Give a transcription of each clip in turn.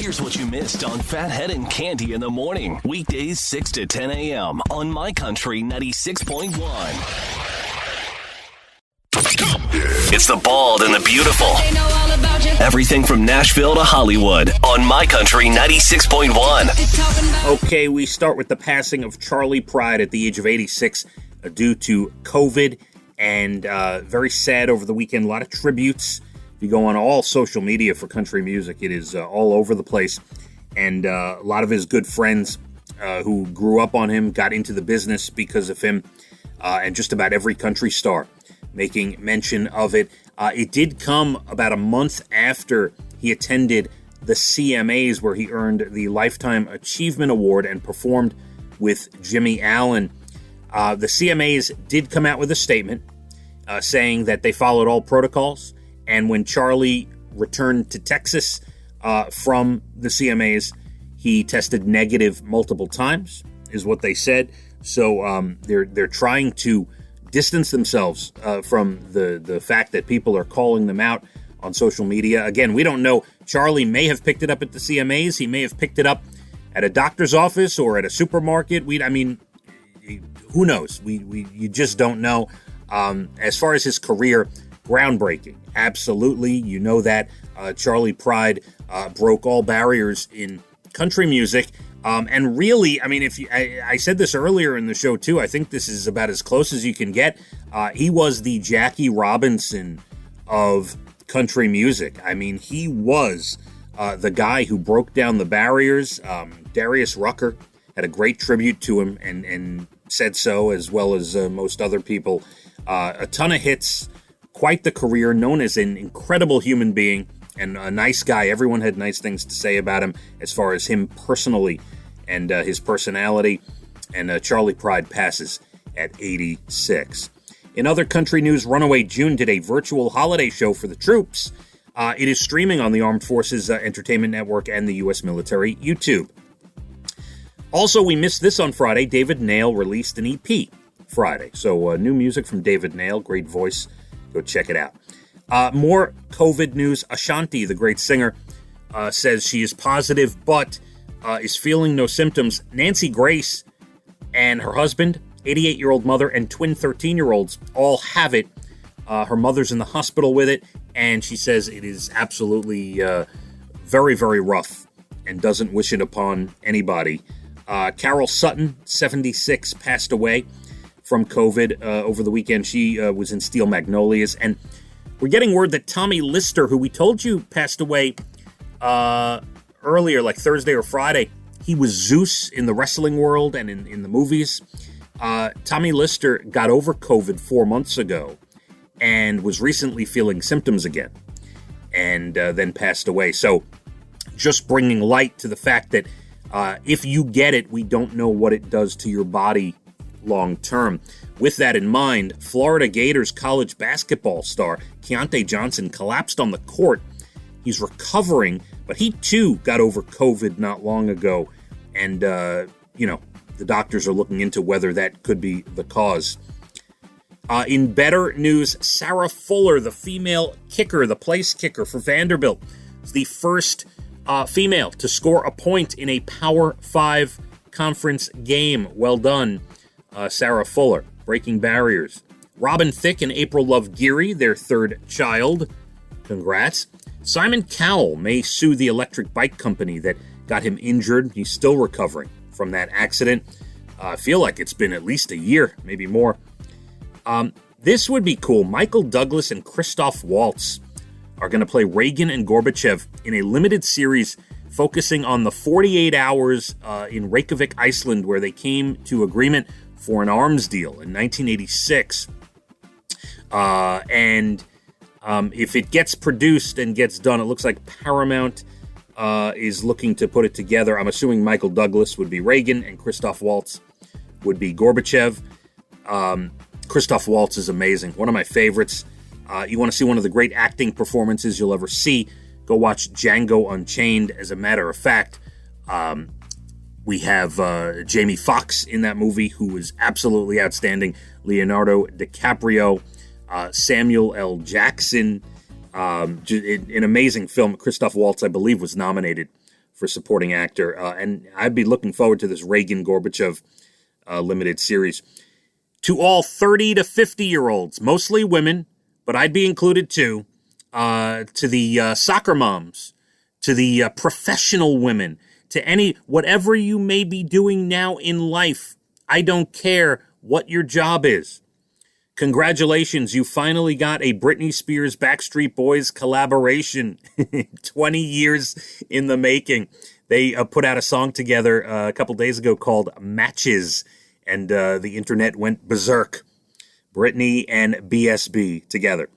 Here's what you missed on Phathead and Cande in the morning. Weekdays 6 to 10 a.m. on My Country 96.1. It's the bald and the beautiful. Everything from Nashville to Hollywood on My Country 96.1. Okay, we start with the passing of Charley Pride at the age of 86 due to COVID. And very sad over the weekend. A lot of tributes. If you go on all social media for country music, it is all over the place. And a lot of his good friends who grew up on him got into the business because of him. And just about every country star making mention of it. It did come about a month after he attended the CMAs, where he earned the Lifetime Achievement Award and performed with Jimmy Allen. The CMAs did come out with a statement saying that they followed all protocols. And when Charley returned to Texas from the CMAs, he tested negative multiple times, is what they said. So they're trying to distance themselves from the fact that people are calling them out on social media. Again, we don't know. Charley may have picked it up at the CMAs. He may have picked it up at a doctor's office or at a supermarket. Who knows? You just don't know. As far as his career, groundbreaking. Absolutely. You know that. Charley Pride broke all barriers in country music. And really, I said this earlier in the show too, I think this is about as close as you can get. He was the Jackie Robinson of country music. He was the guy who broke down the barriers. Darius Rucker had a great tribute to him and said so, as well as most other people. A ton of hits, quite the career, known as an incredible human being and a nice guy. Everyone had nice things to say about him as far as him personally and his personality. And Charley Pride passes at 86. In other country news, Runaway June did a virtual holiday show for the troops. It is streaming on the Armed Forces Entertainment Network and the U.S. military YouTube. Also, we missed this on Friday. David Nail released an EP Friday. So new music from David Nail, great voice. Go check it out. More COVID news. Ashanti, the great singer, says she is positive but is feeling no symptoms. Nancy Grace and her husband, 88-year-old mother, and twin 13-year-olds all have it. Her mother's in the hospital with it, and she says it is absolutely very, very rough and doesn't wish it upon anybody. Carol Sutton, 76, passed away from COVID over the weekend. She was in Steel Magnolias. And we're getting word that Tommy Lister, who we told you passed away earlier, like Thursday or Friday, he was Zeus in the wrestling world and in the movies. Tommy Lister got over COVID 4 months ago and was recently feeling symptoms again and then passed away. So just bringing light to the fact that if you get it, we don't know what it does to your body long term. With that in mind, Florida Gators college basketball star Keontae Johnson collapsed on the court. He's recovering, but he too got over COVID not long ago. And, the doctors are looking into whether that could be the cause. In better news, Sarah Fuller, the female kicker, the place kicker for Vanderbilt, is the first female to score a point in a Power 5 conference game. Well done, Sarah Fuller, breaking barriers. Robin Thicke and April Love Geary, their third child. Congrats. Simon Cowell may sue the electric bike company that got him injured. He's still recovering from that accident. I feel like it's been at least a year, maybe more. This would be cool. Michael Douglas and Christoph Waltz are going to play Reagan and Gorbachev in a limited series focusing on the 48 hours in Reykjavik, Iceland, where they came to agreement for an arms deal in 1986. If it gets produced and gets done, it looks like Paramount is looking to put it together. I'm assuming Michael Douglas would be Reagan and Christoph Waltz would be Gorbachev. Christoph Waltz is amazing. One of my favorites. You want to see one of the great acting performances you'll ever see, go watch Django Unchained. As a matter of fact, we have Jamie Foxx in that movie, who is absolutely outstanding. Leonardo DiCaprio, Samuel L. Jackson. An amazing film. Christoph Waltz, I believe, was nominated for supporting actor. And I'd be looking forward to this Reagan-Gorbachev limited series. To all 30 to 50-year-olds, mostly women, but I'd be included too, to the soccer moms, to the professional women, to whatever you may be doing now in life. I don't care what your job is. Congratulations, you finally got a Britney Spears Backstreet Boys collaboration. 20 years in the making. They put out a song together a couple days ago called Matches, and the internet went berserk. Britney and BSB together.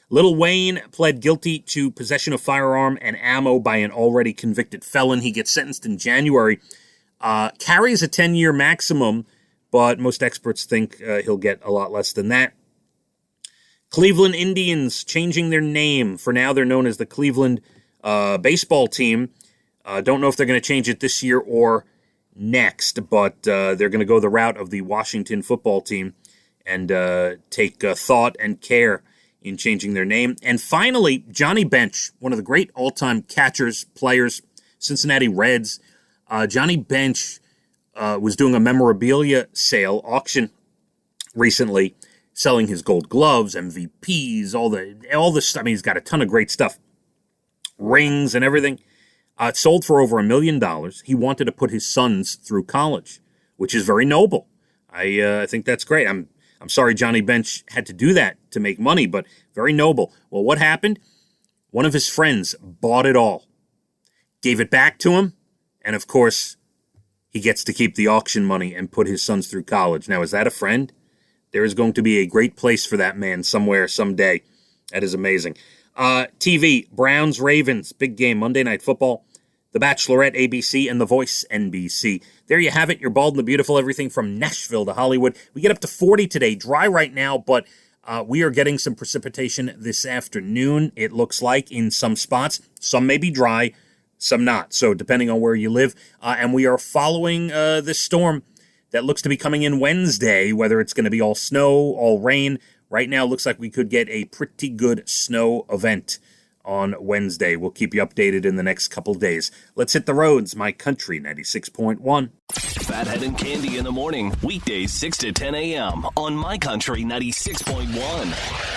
Lil Wayne pled guilty to possession of firearm and ammo by an already convicted felon. He gets sentenced in January. Carries a 10-year maximum, but most experts think he'll get a lot less than that. Cleveland Indians changing their name. For now, they're known as the Cleveland baseball team. Don't know if they're going to change it this year or next, but they're going to go the route of the Washington football team and take thought and care in changing their name. And finally, Johnny Bench, one of the great all-time catchers, players, Cincinnati Reds. Johnny Bench was doing a memorabilia sale, auction recently, selling his gold gloves, MVPs, all this stuff. I mean, he's got a ton of great stuff. Rings and everything. It sold for over $1 million. He wanted to put his sons through college, which is very noble. I think that's great. I'm sorry Johnny Bench had to do that to make money, but very noble. Well, what happened? One of his friends bought it all, gave it back to him, and of course, he gets to keep the auction money and put his sons through college. Now, is that a friend? There is going to be a great place for that man somewhere, someday. That is amazing. TV, Browns, Ravens, big game, Monday Night Football. The Bachelorette, ABC, and The Voice, NBC. There you have it. You're bald and the beautiful. Everything from Nashville to Hollywood. We get up to 40 today. Dry right now, but we are getting some precipitation this afternoon, it looks like, in some spots. Some may be dry, some not. So depending on where you live. And we are following this storm that looks to be coming in Wednesday, whether it's going to be all snow, all rain. Right now, it looks like we could get a pretty good snow event on Wednesday. We'll keep you updated in the next couple days. Let's hit the roads. My Country 96.1. Phathead and Cande in the morning. Weekdays 6 to 10 a.m. on My Country 96.1.